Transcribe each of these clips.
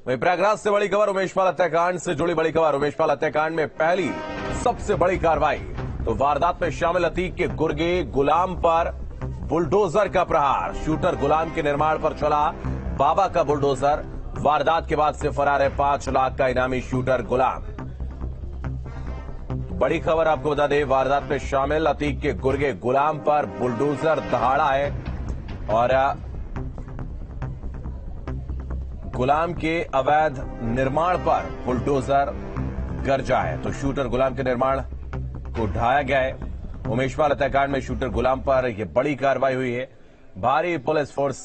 वहीं प्रयागराज से बड़ी खबर, उमेशपाल हत्याकांड से जुड़ी बड़ी खबर। उमेशपाल हत्याकांड में पहली सबसे बड़ी कार्रवाई तो वारदात में शामिल अतीक के गुर्गे गुलाम पर बुलडोजर का प्रहार। शूटर गुलाम के निर्माण पर चला बाबा का बुलडोजर। वारदात के बाद से फरार है 5 लाख का इनामी शूटर गुलाम। बड़ी खबर आपको बता दें, वारदात में शामिल अतीक के गुर्गे गुलाम पर बुलडोजर दहाड़ा है और गुलाम के अवैध निर्माण पर बुलडोजर गरजा है। तो शूटर गुलाम के निर्माण को ढाया गया है। उमेशपाल हत्याकांड में शूटर गुलाम पर यह बड़ी कार्रवाई हुई है। भारी पुलिस फोर्स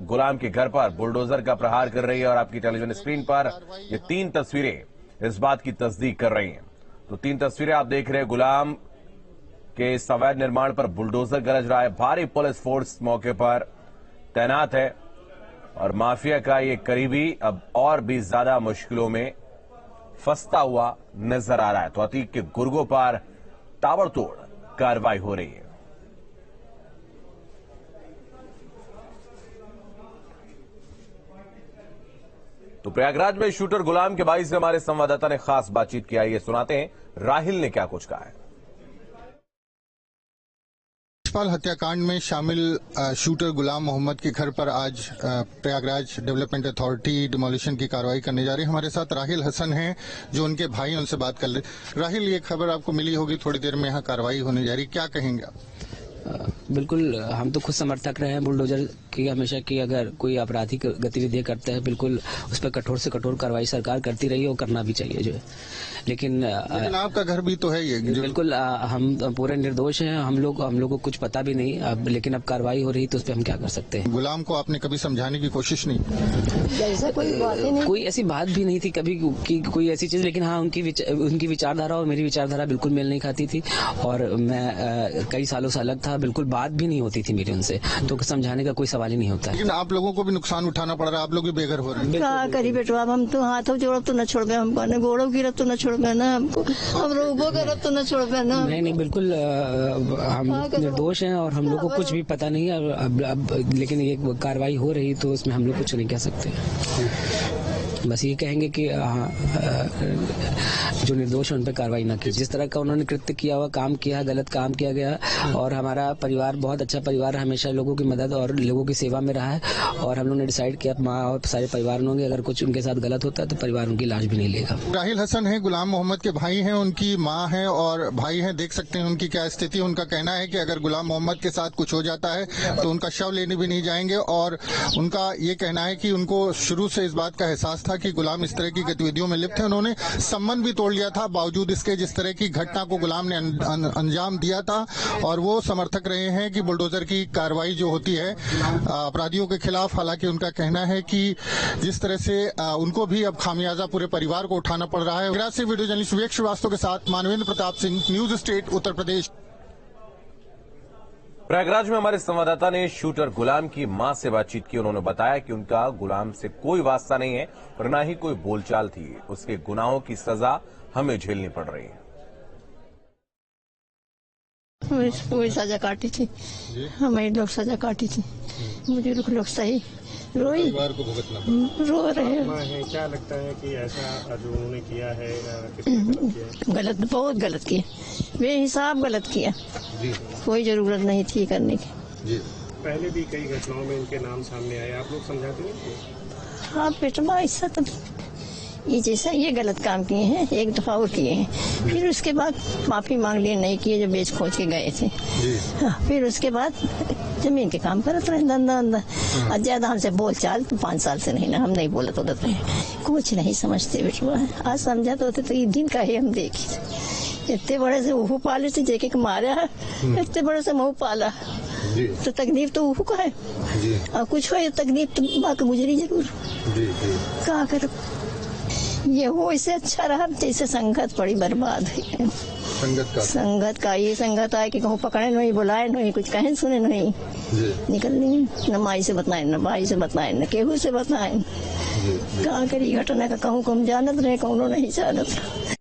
गुलाम के घर पर बुलडोजर का प्रहार कर रही है और आपकी टेलीविजन स्क्रीन पर ये 3 तस्वीरें इस बात की तस्दीक कर रही हैं। तो 3 तस्वीरें आप देख रहे हैं, गुलाम के इस अवैध निर्माण पर बुलडोजर गरज रहा है। भारी पुलिस फोर्स मौके पर तैनात है और माफिया का ये करीबी अब और भी ज्यादा मुश्किलों में फंसता हुआ नजर आ रहा है। तो अतीक के गुर्गों पर ताबड़तोड़ कार्रवाई हो रही है। तो प्रयागराज में शूटर गुलाम के भाई से हमारे संवाददाता ने खास बातचीत किया। ये सुनाते हैं राहिल ने क्या कुछ कहा है। उमेशपाल हत्याकांड में शामिल शूटर गुलाम मोहम्मद के घर पर आज प्रयागराज डेवलपमेंट अथॉरिटी डिमोलिशन की कार्रवाई करने जा रही है। हमारे साथ राहिल हसन हैं जो उनके भाई हैं, उनसे बात कर ले। राहिल, ये खबर आपको मिली होगी, थोड़ी देर में यहाँ कार्रवाई होने जा रही, क्या कहेंगे आप? बिल्कुल, हम तो खुद समर्थक रहे हैं बुलडोजर की हमेशा की। अगर कोई आपराधिक गतिविधियां करते हैं बिल्कुल उस पर कठोर से कठोर कार्रवाई सरकार करती रही और करना भी चाहिए जो है। लेकिन आपका घर भी तो है ये बिल्कुल हम पूरे निर्दोष हैं। हम लोग को कुछ पता भी नहीं अब, लेकिन अब कार्रवाई हो रही तो उस पर हम क्या कर सकते हैं। गुलाम को आपने कभी समझाने की कोशिश नहीं? जैसा कोई ऐसी बात भी नहीं थी कभी की कोई ऐसी चीज। लेकिन हाँ, उनकी विचारधारा और मेरी विचारधारा बिल्कुल मेल नहीं खाती थी और मैं कई सालों से अलग था। बिल्कुल बात भी नहीं होती थी मेरी उनसे, तो समझाने का कोई सवाल ही नहीं होता है। लेकिन आप लोगों को भी नुकसान उठाना पड़ रहा है, आप लोग भी बेघर हो रहे हैं। क्या करी बेटो, अब हम तो हाथों जोड़ब तो न छोड़ गए हमको, न गोड़ों गिरब तो न छोड़ गए ना हमको, हम रोबो करब तो न छोड़ गए ना। नहीं बिल्कुल हम निर्दोष हैं और हम लोग को कुछ भी पता नहीं है अब लेकिन ये कार्रवाई हो रही तो उसमें हम लोग कुछ नहीं कह सकते। बस ये कहेंगे कि जो निर्दोष है उन पर कार्रवाई ना की। जिस तरह का उन्होंने कृत्य किया हुआ काम किया, गलत काम किया गया और हमारा परिवार बहुत अच्छा परिवार है, हमेशा लोगों की मदद और लोगों की सेवा में रहा है और हम लोग ने डिसाइड किया माँ और सारे परिवार होंगे, अगर कुछ उनके साथ गलत होता है तो परिवार उनकी लाश भी नहीं लेगा। राहिल हसन है, गुलाम मोहम्मद के भाई हैं, उनकी माँ है और भाई हैं। देख सकते हैं उनकी क्या स्थिति है। उनका कहना है कि अगर गुलाम मोहम्मद के साथ कुछ हो जाता है तो उनका शव लेने भी नहीं जाएंगे और उनका ये कहना है कि उनको शुरू से इस बात का एहसास था कि गुलाम इस तरह की गतिविधियों में लिप्त है। उन्होंने संबंध भी तोड़ लिया था, बावजूद इसके जिस तरह की घटना को गुलाम ने अंजाम दिया था और वो समर्थक रहे हैं कि बुलडोजर की कार्रवाई जो होती है अपराधियों के खिलाफ। हालांकि उनका कहना है कि जिस तरह से उनको भी अब खामियाजा पूरे परिवार को उठाना पड़ रहा है। प्रयागराज से वीडियो जर्नलिस्ट विवेक श्रीवास्तव के साथ मानवेंद्र प्रताप सिंह, न्यूज स्टेट, उत्तर प्रदेश। प्रयागराज में हमारे संवाददाता ने शूटर गुलाम की मां से बातचीत की। उन्होंने बताया कि उनका गुलाम से कोई वास्ता नहीं है और न ही कोई बोलचाल थी। उसके गुनाहों की सजा हमें झेलनी पड़ रही है। कोई सजा काटी थी, हमें लोग सजा काटी थी, मुझे लोग सही रोई को भुगतना रो रहे हैं। क्या लगता है कि ऐसा जो उन्होंने किया है गलत, बहुत गलत किया, बेहिसाब गलत किया। कोई जरूरत नहीं थी करने की। पहले भी कई घटनाओं में इनके नाम सामने आए, आप लोग समझाते नहीं? हाँ बेटमा, ऐसा तो ये जैसा ये गलत काम किए हैं, एक दफा और किए हैं, फिर उसके बाद माफी मांग लिए, नहीं किए जो बेच खोज के गए थे। हाँ, फिर उसके बाद जमीन के काम करते रहे धंधा अंधा। ज्यादा हमसे बोल चाल तो 5 साल से नहीं ना, हम नहीं बोलते होते रहे, कुछ नहीं समझते बेटवा। आज समझा तो होते तो ये दिन का ही हम देखे। इतने बड़े से उहू पाले थे, जेके के मारा है, इतने बड़े से मुँह पाला तो तकलीफ तो उहू का है और कुछ हो तकलीफ तो बाकी गुजरी जरूर। क्या कर ये हो, इससे अच्छा रहा जैसे संगत पड़ी बर्बाद हुई। संगत का ये संगत आए कि कहूँ पकड़े नहीं, बुलाए नहीं, कुछ कहें सुने नहीं, निकल नहीं, न माई से बताए, न भाई से बताए, न केहू से बताए। कहाँ करी घटना का कहूँ को हम जानत रहे, कौनो नहीं जानत।